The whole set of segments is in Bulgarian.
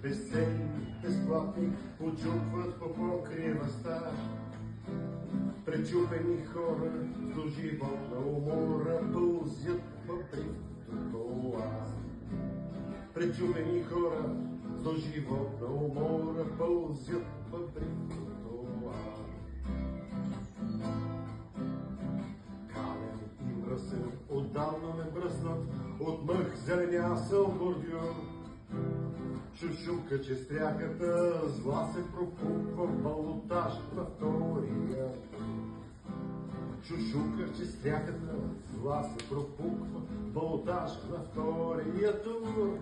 безценни, безплатни, почупват по покриваста. Пречупени хора до животна умора пълзят в тротоара. Пречупени хора до животна умора пълзят в тротоара. Кален и мръсен отдавна ме бръснат от мъх зеленясъл бордюр. Шушука, че стряхата зла се пропуква в балотаж на втория. Шушука, че стряхата зла се пропуква в балотаж на втория тур.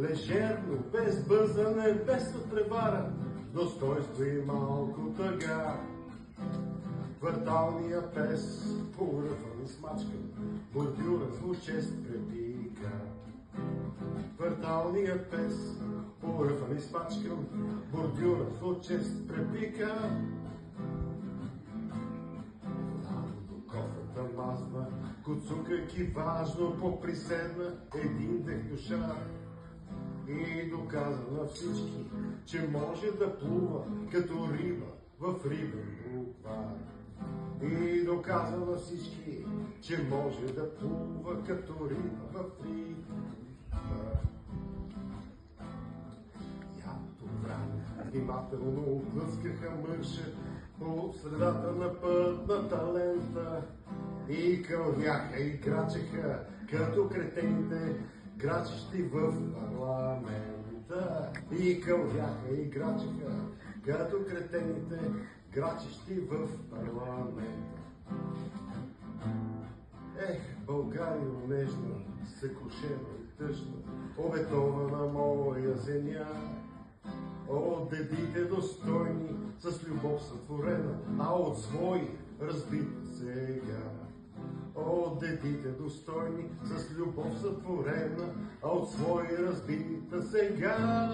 Лежерно, без бързане, без отпревара, достоинство и малко тъга. Кварталния пес, поръфан и смачкан, бордюра злочест препика. Кварталния пес, поръфан и смачкан, бордюра злочест препика. До кофата мазна, куцукайки важно поприседна един дех душа. И доказа на всички, че може да плува като риба в рибен буквар. И доказа на всички, че може да плува като риба в рибен буквар. Ято време внимателно отблъскаха мъжа по средата на пътната лента и кълняха и крачеха като кретените, крачещи в парламента. И кълняха и крачеха като кретените, крачещи в парламента. Ех, България нежна, съкрушена и тъжна, обетована моя земя. От дедите достойни, с любов сътворена, а от свои разбита сега. От дедите достойни, с любов сътворена, а от свои разбита сега.